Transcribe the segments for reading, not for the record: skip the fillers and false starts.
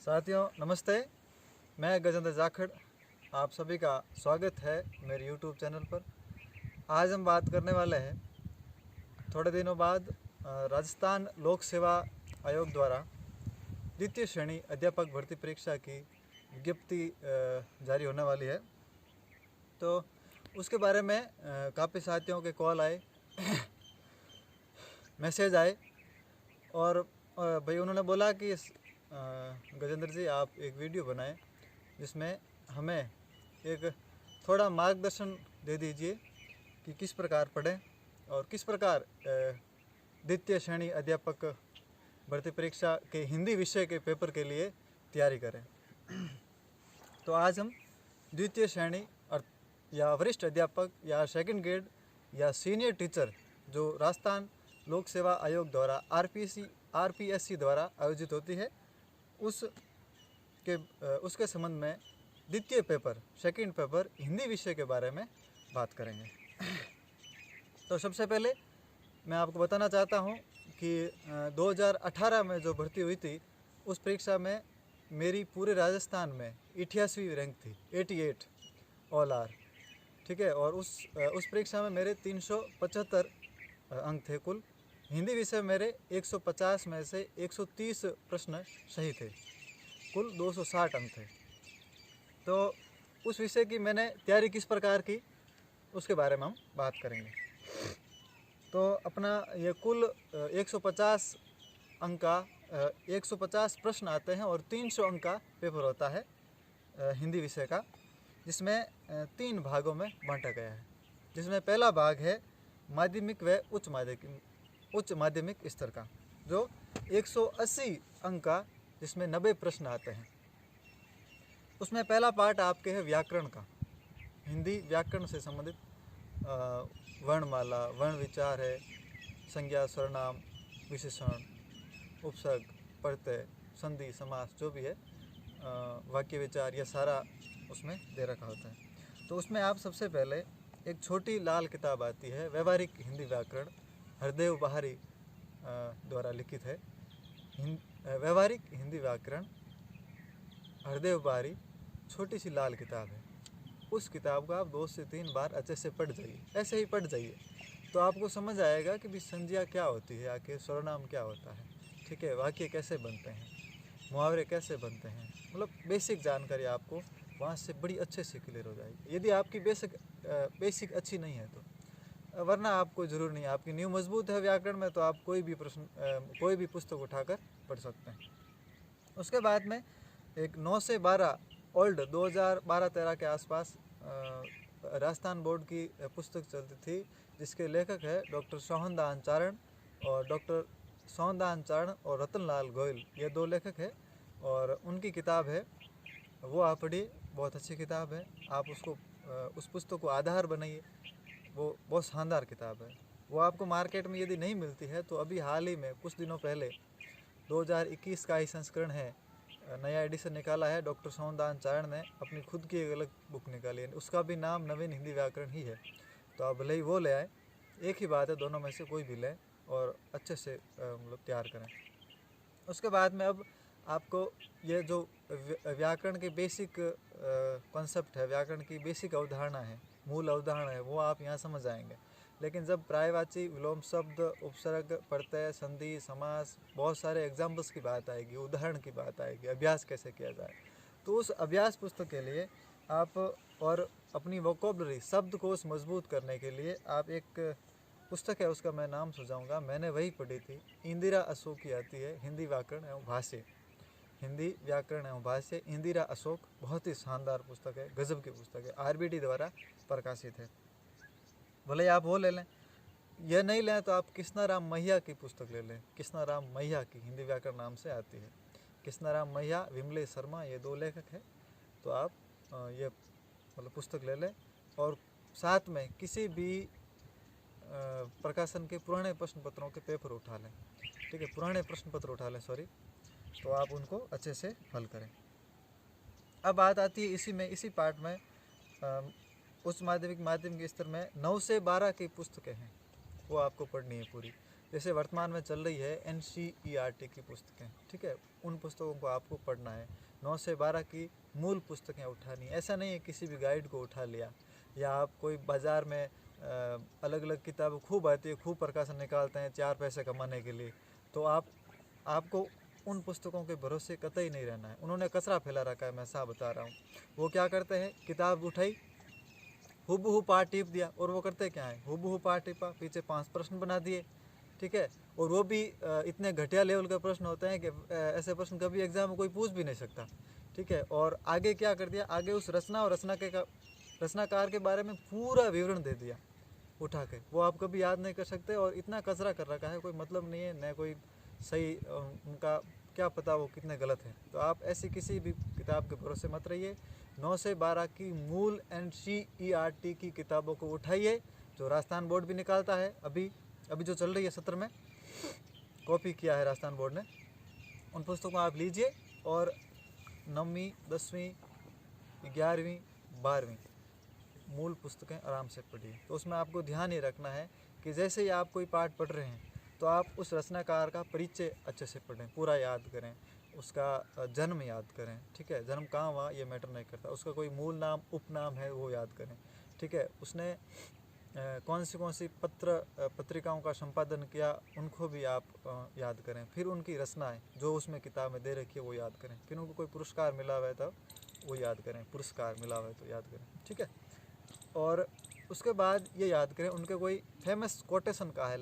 साथियों नमस्ते, मैं गजेंद्र जाखड़, आप सभी का स्वागत है मेरे YouTube चैनल पर। आज हम बात करने वाले हैं थोड़े दिनों बाद राजस्थान लोक सेवा आयोग द्वारा द्वितीय श्रेणी अध्यापक भर्ती परीक्षा की विज्ञप्ति जारी होने वाली है। तो उसके बारे में काफ़ी साथियों के कॉल आए मैसेज आए और भाई उन्होंने बोला कि गजेंद्र जी आप एक वीडियो बनाएं जिसमें हमें एक थोड़ा मार्गदर्शन दे दीजिए कि किस प्रकार पढ़ें और किस प्रकार द्वितीय श्रेणी अध्यापक भर्ती परीक्षा के हिंदी विषय के पेपर के लिए तैयारी करें। तो आज हम द्वितीय श्रेणी या वरिष्ठ अध्यापक या सेकंड ग्रेड या सीनियर टीचर जो राजस्थान लोक सेवा आयोग द्वारा आरपीएससी द्वारा आयोजित होती है उसके संबंध में द्वितीय पेपर सेकंड पेपर हिंदी विषय के बारे में बात करेंगे। तो सबसे पहले मैं आपको बताना चाहता हूं कि 2018 में जो भर्ती हुई थी उस परीक्षा में मेरी पूरे राजस्थान में 88वीं रैंक थी, 88 ऑल आर, ठीक है। और उस परीक्षा में मेरे 375 अंक थे कुल। हिंदी विषय मेरे 150 में से 130 प्रश्न सही थे, कुल 260 अंक थे। तो उस विषय की मैंने तैयारी किस प्रकार की उसके बारे में हम बात करेंगे। तो अपना ये कुल 150 अंक का 150 प्रश्न आते हैं और 300 अंक का पेपर होता है हिंदी विषय का, जिसमें 3 भागों में बांटा गया है। जिसमें पहला भाग है माध्यमिक व उच्च माध्यमिक स्तर का, जो 180 अंक का, जिसमें 90 प्रश्न आते हैं। उसमें पहला पार्ट आपके है व्याकरण का, हिंदी व्याकरण से संबंधित वर्णमाला, वर्ण विचार है, संज्ञा, सर्वनाम, विशेषण, उपसर्ग, प्रत्यय, संधि, समास, जो भी है, वाक्य विचार, यह सारा उसमें दे रखा होता है। तो उसमें आप सबसे पहले एक छोटी लाल किताब आती है, व्यवहारिक हिंदी व्याकरण, हरदेव बहारी द्वारा लिखित है। व्यवहारिक हिंदी व्याकरण, हरदेव बहारी, छोटी सी लाल किताब है। उस किताब को आप 2 से 3 बार अच्छे से पढ़ जाइए, ऐसे ही पढ़ जाइए, तो आपको समझ आएगा कि भी संज्ञा क्या होती है, आखिर सर्वनाम क्या होता है, ठीक है, वाक्य कैसे बनते हैं, मुहावरे कैसे बनते हैं, मतलब बेसिक जानकारी आपको वहाँ से बड़ी अच्छे से क्लियर हो जाएगी। यदि आपकी बेसिक अच्छी नहीं है तो, वरना आपको ज़रूर नहीं, आपकी नींव मजबूत है व्याकरण में तो आप कोई भी पुस्तक उठाकर पढ़ सकते हैं। उसके बाद में एक 9 से 12 ओल्ड 2012-13 के आसपास राजस्थान बोर्ड की पुस्तक चलती थी, जिसके लेखक है डॉक्टर सोहनदान चारण और रतनलाल गोयल, ये 2 लेखक है और उनकी किताब है, वो आप पढ़िए, बहुत अच्छी किताब है। आप उस पुस्तक को आधार बनाइए, वो बहुत शानदार किताब है। वो आपको मार्केट में यदि नहीं मिलती है तो अभी हाल ही में कुछ दिनों पहले 2021 का ही संस्करण है, नया एडिशन निकाला है, डॉक्टर सोहनदान चारण ने अपनी खुद की एक अलग बुक निकाली है, उसका भी नाम नवीन हिंदी व्याकरण ही है। तो आप भले ही वो ले आए, एक ही बात है, दोनों में से कोई भी लें और अच्छे से मतलब तैयार करें। उसके बाद में अब आपको ये जो व्याकरण के बेसिक कॉन्सेप्ट है, व्याकरण की बेसिक अवधारणा है, मूल अवधारणा है, वो आप यहाँ समझ आएंगे। लेकिन जब पर्यायवाची, विलोम शब्द, उपसर्ग, प्रत्यय, संधि, समास, बहुत सारे एग्जाम्पल्स की बात आएगी, उदाहरण की बात आएगी, अभ्यास कैसे किया जाए, तो उस अभ्यास पुस्तक के लिए आप और अपनी वोकैबुलरी, शब्दकोश मजबूत करने के लिए आप एक पुस्तक है, उसका मैं नाम सुझाऊंगा, मैंने वही पढ़ी थी, इंदिरा अशोक की आती है, हिंदी व्याकरण एवं भाष्य, हिंदी व्याकरण एवं भाष्य, इंदिरा अशोक, बहुत ही शानदार पुस्तक है, गजब की पुस्तक है, आरबीडी द्वारा प्रकाशित है। भले आप वो ले लें, यह नहीं लें तो आप कृष्णाराम मैया की पुस्तक ले लें, कृष्णाराम मैया की, हिंदी व्याकरण नाम से आती है, कृष्णाराम मैया, विमलेश शर्मा, ये 2 लेखक हैं। तो आप ये मतलब पुस्तक ले लें और साथ में किसी भी प्रकाशन के पुराने प्रश्न पत्रों के पेपर उठा लें, ठीक है, पुराने प्रश्न पत्र उठा लें, सॉरी, तो आप उनको अच्छे से हल करें। अब बात आती है इसी पार्ट में उच्च माध्यमिक स्तर में 9 से 12 की पुस्तकें हैं, वो आपको पढ़नी है पूरी। जैसे वर्तमान में चल रही है NCERT की पुस्तकें, ठीक है, उन पुस्तकों को आपको पढ़ना है। 9 से 12 की मूल पुस्तकें उठानी। ऐसा नहीं है किसी भी गाइड को उठा लिया, या आप कोई बाज़ार में अलग अलग किताब खूब आती है, खूब प्रकाशन निकालते हैं 4 पैसे कमाने के लिए, तो आपको उन पुस्तकों के भरोसे कतई नहीं रहना है। उन्होंने कचरा फैला रखा है, मैं साफ बता रहा हूँ। वो क्या करते हैं, किताब उठाई, हुबहू पाठ टिप दिया, और वो करते क्या है, हुबहू पाठ टिपा, पीछे 5 प्रश्न बना दिए, ठीक है, और वो भी इतने घटिया लेवल के प्रश्न होते हैं कि ऐसे प्रश्न कभी एग्जाम में कोई पूछ भी नहीं सकता, ठीक है। और आगे क्या कर दिया, आगे उस रचना और रचनाकार के बारे में पूरा विवरण दे दिया उठा के, वो आप कभी याद नहीं कर सकते। और इतना कचरा कर रखा है, कोई मतलब नहीं है, न कोई सही, उनका क्या पता वो कितने गलत हैं। तो आप ऐसी किसी भी किताब के भरोसे मत रहिए। 9 से 12 की मूल NCERT की किताबों को उठाइए, जो राजस्थान बोर्ड भी निकालता है। अभी जो चल रही है सत्र में कॉपी किया है राजस्थान बोर्ड ने, उन पुस्तकों आप लीजिए और 9वीं 10वीं 11वीं 12वीं मूल पुस्तकें आराम से पढ़िए। तो उसमें आपको ध्यान ये रखना है कि जैसे ही आप कोई पाठ पढ़ रहे हैं तो आप उस रचनाकार का परिचय अच्छे से पढ़ें, पूरा याद करें, उसका जन्म याद करें, ठीक है, जन्म कहाँ हुआ ये मैटर नहीं करता, उसका कोई मूल नाम उपनाम है वो याद करें, ठीक है, उसने कौन सी पत्रिकाओं का संपादन किया उनको भी आप याद करें। फिर उनकी रचनाएं जो उसमें किताब में दे रखी है वो याद करें। फिर उनको कोई पुरस्कार मिला हुआ है तो वो याद करें, पुरस्कार मिला हुआ है तो याद करें, ठीक है। और उसके बाद ये याद करें उनके कोई फेमस कोटेशन का है,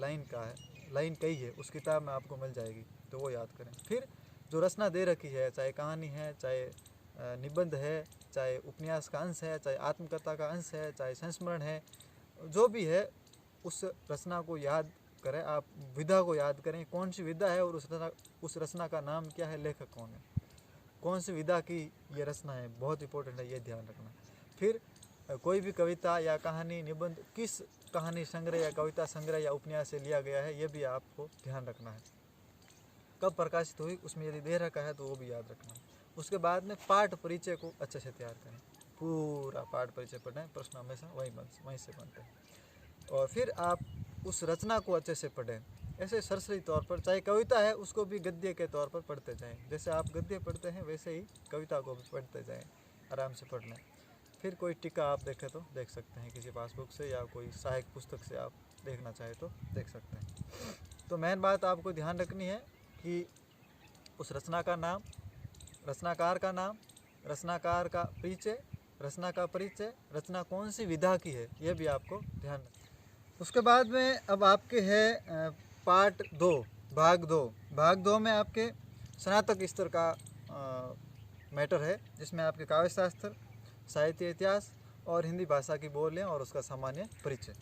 लाइन कही है, उस किताब में आपको मिल जाएगी, तो वो याद करें। फिर जो रचना दे रखी है, चाहे कहानी है, चाहे निबंध है, चाहे उपन्यास का अंश है, चाहे आत्मकथा का अंश है, चाहे संस्मरण है, जो भी है उस रचना को याद करें। आप विधा को याद करें, कौन सी विधा है और उस रचना का नाम क्या है, लेखक कौन है, कौन सी विधा की ये रचना है, बहुत इंपॉर्टेंट है, ये ध्यान रखना। फिर कोई भी कविता या कहानी निबंध किस कहानी संग्रह या कविता संग्रह या उपन्यास से लिया गया है, ये भी आपको ध्यान रखना है। कब प्रकाशित हुई उसमें यदि दे रखा है तो वो भी याद रखना है। उसके बाद में पाठ परिचय को अच्छे से तैयार करें, पूरा पाठ परिचय पढ़ें, प्रश्न हमेशा वहीं से बनते हैं। और फिर आप उस रचना को अच्छे से पढ़ें, ऐसे सरसरी तौर पर, चाहे कविता है उसको भी गद्य के तौर पर पढ़ते जाएं। जैसे आप गद्य पढ़ते हैं वैसे ही कविता को भी पढ़ते जाएं, आराम से पढ़ लें। फिर कोई टीका आप देखें तो देख सकते हैं किसी पासबुक से, या कोई सहायक पुस्तक से आप देखना चाहे तो देख सकते हैं। तो मेन बात आपको ध्यान रखनी है कि उस रचना का नाम, रचनाकार का नाम, रचनाकार का परिचय, रचना का परिचय, रचना कौन सी विधा की है, ये भी आपको ध्यान रखना। उसके बाद में अब आपके है पार्ट 2, भाग 2 में आपके स्नातक स्तर का मैटर है, जिसमें आपके काव्य शास्त्र, साहित्य इतिहास और हिंदी भाषा की बोलियां और उसका सामान्य परिचय।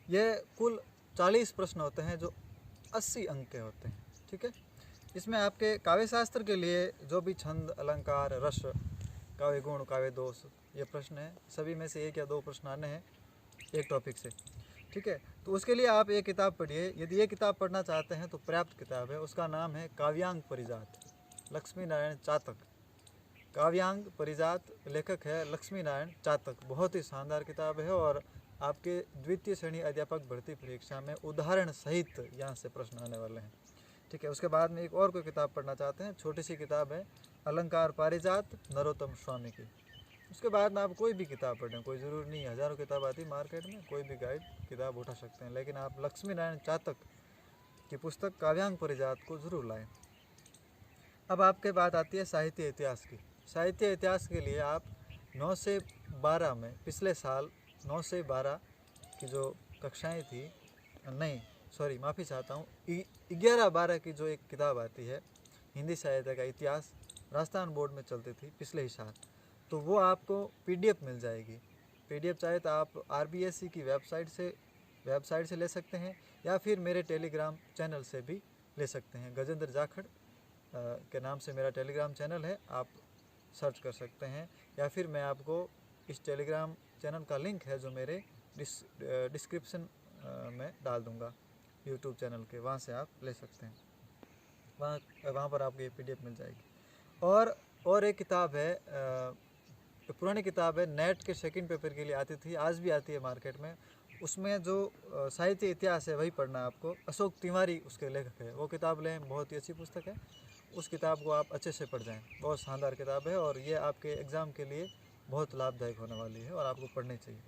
ये कुल 40 प्रश्न होते हैं जो 80 अंक के होते हैं, ठीक है। इसमें आपके काव्य शास्त्र के लिए जो भी छंद, अलंकार, रस, काव्य गुण, काव्य दोष, ये प्रश्न है, सभी में से 1 या 2 प्रश्न आने हैं एक टॉपिक से, ठीक है। तो उसके लिए आप एक किताब पढ़िए। यदि ये किताब पढ़ना चाहते हैं तो पर्याप्त किताब है, उसका नाम है काव्यांग परिजात, लक्ष्मी नारायण चातक। काव्यांग परिजात, लेखक है लक्ष्मी नारायण चातक। बहुत ही शानदार किताब है और आपके द्वितीय श्रेणी अध्यापक भर्ती परीक्षा में उदाहरण सहित यहाँ से प्रश्न आने वाले हैं, ठीक है। उसके बाद में एक और कोई किताब पढ़ना चाहते हैं, छोटी सी किताब है अलंकार पारिजात, नरोत्तम स्वामी की। उसके बाद में आप कोई भी किताब पढ़ें, कोई ज़रूरी नहीं, हज़ारों किताब आती है मार्केट में, कोई भी गाइड किताब उठा सकते हैं, लेकिन आप लक्ष्मी नारायण चातक की पुस्तक काव्यांग परिजात को ज़रूर लाएं। अब आपके बात आती है साहित्य इतिहास की। साहित्य इतिहास के लिए आप 9 से 12 में, पिछले साल 9 से 12 की जो कक्षाएँ थी, नहीं सॉरी माफ़ी चाहता हूँ, 11-12 की जो एक किताब आती है हिंदी साहित्य का इतिहास, राजस्थान बोर्ड में चलती थी पिछले ही साल, तो वो आपको PDF मिल जाएगी। PDF चाहे तो आप RBSC की वेबसाइट से ले सकते हैं, या फिर मेरे टेलीग्राम चैनल से भी ले सकते हैं। गजेंद्र जाखड़ के नाम से मेरा टेलीग्राम चैनल है, आप सर्च कर सकते हैं, या फिर मैं आपको इस टेलीग्राम चैनल का लिंक है जो मेरे डिस्क्रिप्शन में डाल दूँगा यूट्यूब चैनल के, वहाँ से आप ले सकते हैं। वहाँ पर आपको ये PDF मिल जाएगी। और एक किताब है, पुरानी किताब है, नेट के सेकंड पेपर के लिए आती थी, आज भी आती है मार्केट में, उसमें जो साहित्य इतिहास है वही पढ़ना है आपको। अशोक तिवारी उसके लेखक है, वो किताब लें, बहुत ही अच्छी पुस्तक है। उस किताब को आप अच्छे से पढ़ जाएं, बहुत शानदार किताब है और ये आपके एग्ज़ाम के लिए बहुत लाभदायक होने वाली है और आपको पढ़नी चाहिए।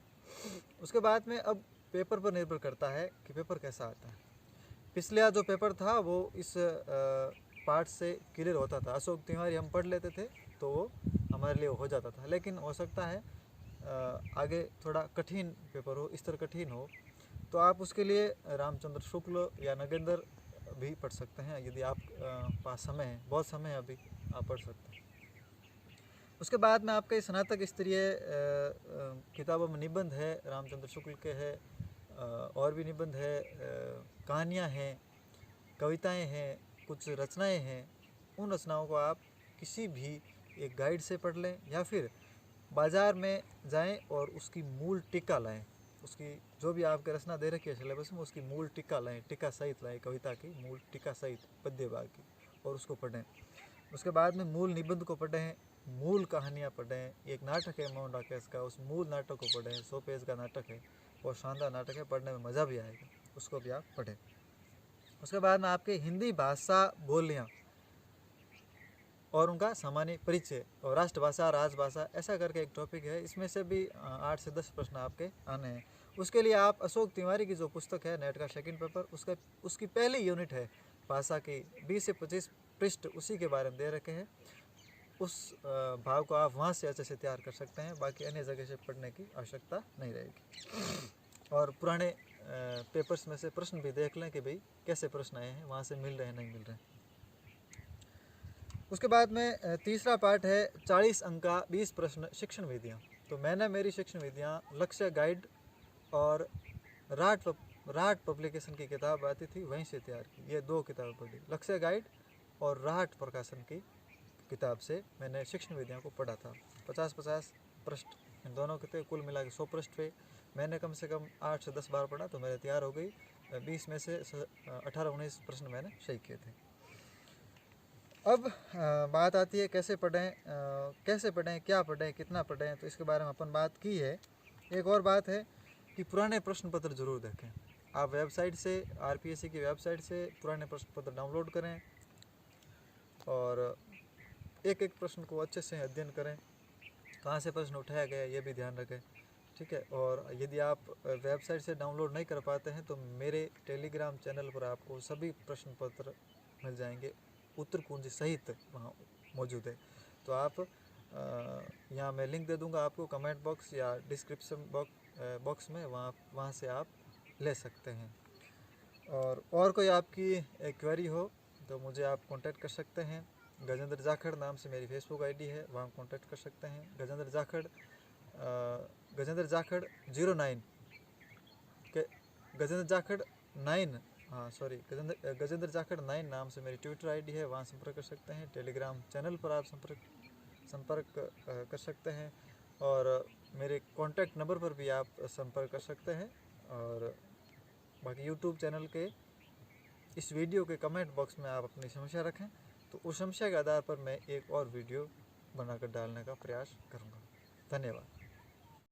उसके बाद में अब पेपर पर निर्भर करता है कि पेपर कैसा आता है। पिछला जो पेपर था वो इस पार्ट से क्लियर होता था। अशोक तिवारी हम पढ़ लेते थे तो वो हमारे लिए हो जाता था, लेकिन हो सकता है आगे थोड़ा कठिन पेपर हो, स्तर कठिन हो, तो आप उसके लिए रामचंद्र शुक्ल या नगेंद्र भी पढ़ सकते हैं। यदि आप पास समय है, बहुत समय है अभी, आप पढ़ सकते हैं। उसके बाद में आपके स्नातक स्तरीय किताबों में निबंध है, रामचंद्र शुक्ल के है, और भी निबंध है, कहानियाँ हैं, कविताएं हैं, कुछ रचनाएं हैं। उन रचनाओं को आप किसी भी एक गाइड से पढ़ लें या फिर बाज़ार में जाएं और उसकी मूल टीका लाएं। उसकी जो भी आपके रचना दे रखी है सिलेबस में, उसकी मूल टीका लाएं, टीका सहित लाएं, कविता की मूल टीका सहित पद्य भाग की, और उसको पढ़ें। उसके बाद में मूल निबंध को पढ़ें, मूल कहानियाँ पढ़ें। एक नाटक है मोहन राकेश का, उस मूल नाटक को पढ़ें। 100 पेज का नाटक है, बहुत शानदार नाटक है, पढ़ने में मज़ा भी आएगा, उसको भी आप पढ़ें। उसके बाद में आपके हिंदी भाषा बोलियाँ और उनका सामान्य परिचय, और राष्ट्रभाषा, राजभाषा, ऐसा करके एक टॉपिक है। इसमें से भी 8 से 10 प्रश्न आपके आने हैं। उसके लिए आप अशोक तिवारी की जो पुस्तक है, नेट का सेकंड पेपर, उसकी पहली यूनिट है भाषा की, 20 से 25 पृष्ठ उसी के बारे में दे रखे हैं। उस भाव को आप वहाँ से अच्छे से तैयार कर सकते हैं, बाकी अन्य जगह से पढ़ने की आवश्यकता नहीं रहेगी। और पुराने पेपर्स में से प्रश्न भी देख लें कि भाई कैसे प्रश्न आए हैं, वहाँ से मिल रहे हैं नहीं मिल रहे हैं। उसके बाद में तीसरा पार्ट है 40 अंक का 20 प्रश्न शिक्षण विधियाँ। तो मैंने मेरी शिक्षण विधियाँ लक्ष्य गाइड और राट पब्लिकेशन की किताब आती थी, वहीं से तैयार की। ये 2 किताबें पढ़ी, लक्ष्य गाइड और राट प्रकाशन की किताब से मैंने शिक्षण विधियाँ को पढ़ा था। 50-50 पृष्ठ इन दोनों के थे, कुल मिला के 100 पृष्ठ पे मैंने कम से कम 8 से 10 बार पढ़ा, तो मेरे तैयार हो गई। 20 में से 18-19 प्रश्न मैंने सही किए थे। अब बात आती है कैसे पढ़ें, क्या पढ़ें, कितना पढ़ें। तो इसके बारे में अपन बात की है। एक और बात है कि पुराने प्रश्न पत्र ज़रूर देखें। आप वेबसाइट से, RPSC की वेबसाइट से पुराने प्रश्न पत्र डाउनलोड करें और एक एक प्रश्न को अच्छे से अध्ययन करें, कहाँ से प्रश्न उठाया गया ये भी ध्यान रखें, ठीक है। और यदि आप वेबसाइट से डाउनलोड नहीं कर पाते हैं तो मेरे टेलीग्राम चैनल पर आपको सभी प्रश्न पत्र मिल जाएंगे, उत्तर कुंज सहित वहाँ मौजूद है। तो आप यहाँ मैं लिंक दे दूँगा आपको कमेंट बॉक्स या डिस्क्रिप्शन बॉक्स में, वहाँ से आप ले सकते हैं। और कोई आपकी क्वेरी हो तो मुझे आप कांटेक्ट कर सकते हैं। गजेंद्र जाखड़ नाम से मेरी फेसबुक आईडी है, वहाँ कांटेक्ट कर सकते हैं। गजेंद्र जाखड़ 09 के गजेंद्र जाखड़ 9 गजेंद्र जाखड़ 9 नाम से मेरी ट्विटर आईडी है, वहाँ संपर्क कर सकते हैं। टेलीग्राम चैनल पर आप संपर्क कर सकते हैं और मेरे कॉन्टैक्ट नंबर पर भी आप संपर्क कर सकते हैं। और बाकी यूट्यूब चैनल के इस वीडियो के कमेंट बॉक्स में आप अपनी समस्या रखें, तो उस समस्या के आधार पर मैं एक और वीडियो बनाकर डालने का प्रयास करूँगा। धन्यवाद।